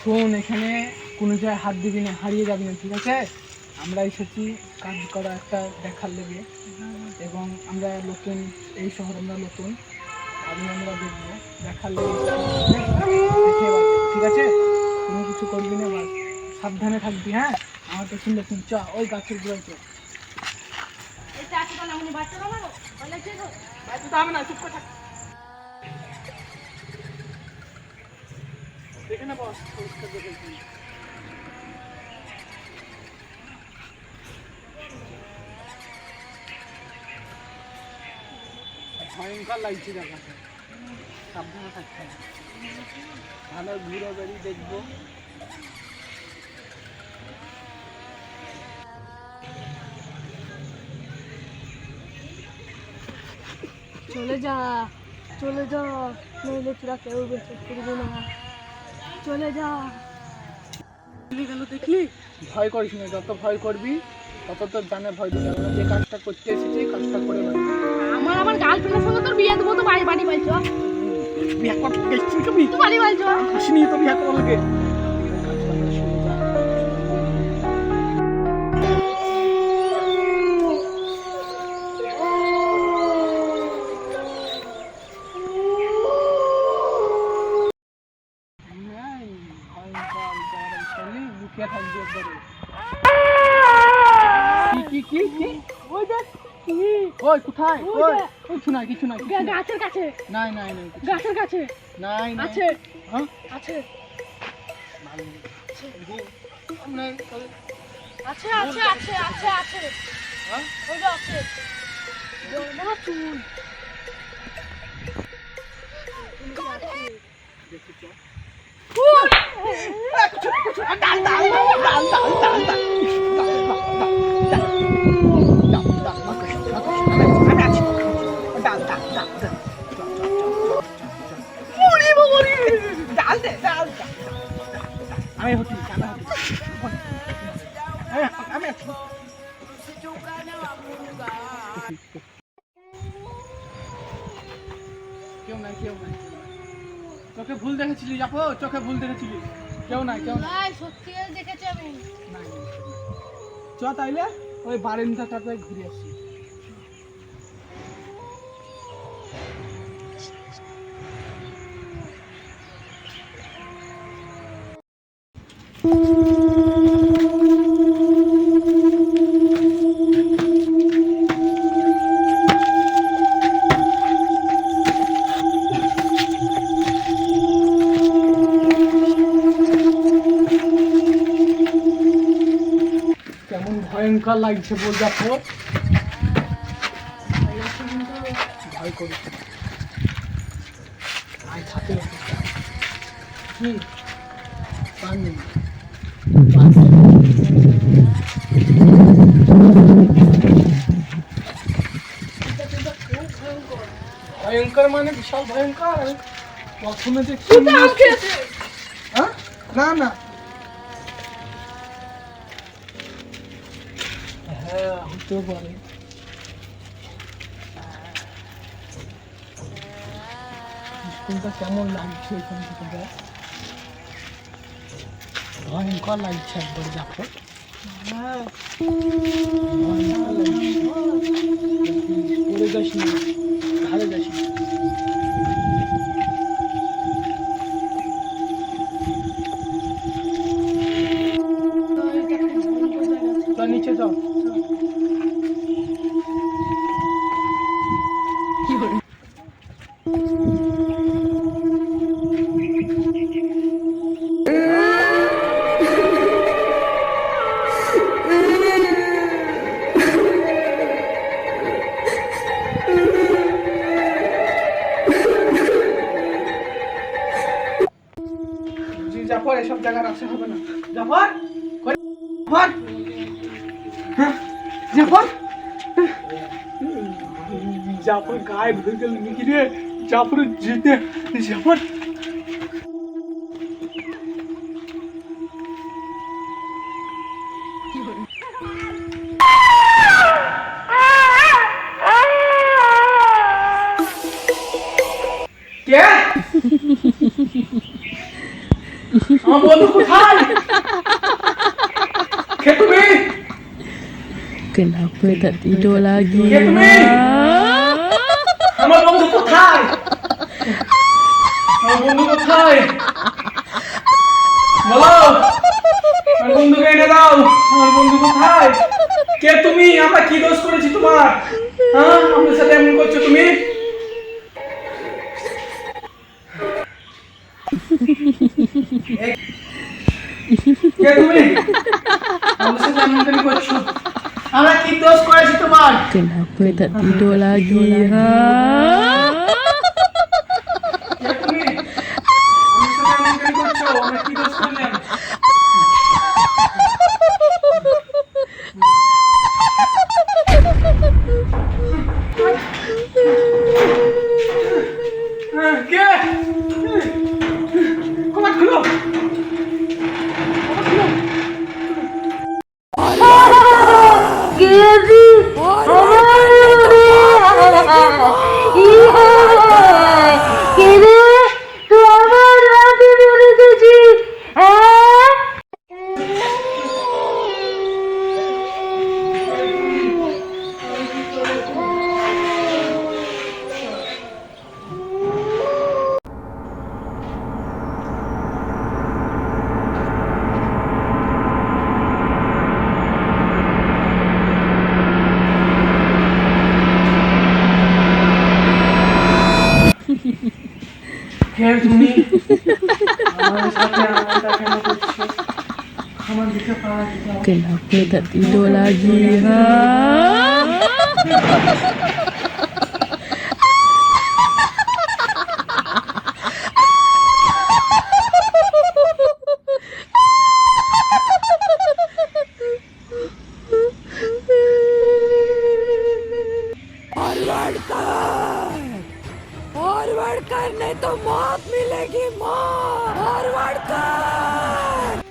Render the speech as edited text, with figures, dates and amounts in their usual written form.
শোন, এখানে কোনো জায়গায় হাত দিবি না, হারিয়ে যাবি না, ঠিক আছে? আমরা এসেছি কাজ করা একটা দেখার লেগে, এবং আমরা নতুন, এই শহর আমরা নতুন, আমরা দেখবো দেখার লেগে ঠিক আছে? কোনো কিছু করবি না, বাস সাবধানে থাকবি। হ্যাঁ, আমার পেছন পেছন চ, ওই গাছের গুলোয় চ। চুপ করে থাক। দেখে না বস, পরিষ্কার দেখে ভয়ঙ্কর লাগছে জায়গাটা, সাবধানে থাকতে হবে। ভালো ঘুরে বেড়িয়ে দেখবো। চলে যা, চলে যা, নইলে তোরা কেউ বেঁচে ফিরবে না। চলে যা। গেল দেখলি? ভয় করিস না, যত ভয় করবি তত তোর জানে ভয় দিতে হবে না। যে কাজটা করতে এসেছি কাজটা করে বেড়াবি। আমার গার্লফ্রেন্ডের সঙ্গে তোর বিয়ে দেবো, তো বাড়ি বলছো বিয়ে করতে গেছিস কবি? তো বাড়ি বলছো আসিনি তো বিয়ে করা লাগে। থাকবে একবারে। কি কি কি ওই দেখ, ওই কোথায়? ওই কিছু নাই, কিছু নাই, গাছের কাছে। নাই নাই নাই, গাছের কাছে নাই নাই আছে। হ্যাঁ আছে আছে আছে আছে আছে আছে। হ্যাঁ ওই যে আছে, বড় চুল। দেখি তো। আমি হচ্ছি কেউ নাই, কেউ নাই। চোখে ভুল দেখেছিলি যাবো, চোখে ভুল দেখেছিলি। কেউ নাই, কেউ নাই, সত্যি দেখেছি আমি। চ তাইলে ওই বারান্দাটাতে ঘুরে আসি। কেমন ভয়ঙ্কর লাগছে বল যাবো। ভয় করিস আয় থাকে কি পানি ভয়ঙ্কর মানে বিশাল ভয়ঙ্কর। প্রথমে যে হ্যাঁ না না হ্যাঁ হতেও পারে। স্কুলটা কেমন লাগছে এখান থেকে দেখ, ভয়ঙ্কর লাগছে একবার দেখো। হ্যাঁ ভয়ঙ্কর লাগছে, পড়ে যাস না, ধারে যাস না। চল নিচে চল। কি করে জাফর, এসব জায়গার আসা হবে না। জাফর, জাফর, জাফর, জাফর গায়ে ভরে গেল নাকি রে? জাফর যেতে, জাফর কে আমার বন্ধু কোথায়? কে তুমি? Kenapa tak tidur lagi? কে তুমি? আমার বন্ধু কোথায়? আমার বন্ধু কোথায়? বলো, আমার বন্ধুকে এনে দাও। আমার বন্ধু কোথায়? কে তুমি? আমরা কি দোষ করেছি তোমার? হ্যাঁ, আমাদের সাথে এমন করছো তুমি? কে তুমি? আমাদের সাথে এমন কেন করছো? আমরা কি দোষ করেছি তোমার? Kenapa tak tidur lagi? Ha? কে তুমি? আমাদের সাথে এমন কেন করছো? আমরা কি দোষ করলাম? কে? কমাট খুলো। কেজি কেরে তুই আমার রাতে মেরে দিয়েছিস হ্যাঁ কে তুমি? আমার সাথে এমনটা কেন করছো? আমার দিকে পা দাও। Kenapa tak tidur lagi? Ha? Forward कर नहीं तो मौत मिलेगी मौत फॉरवर्ड कर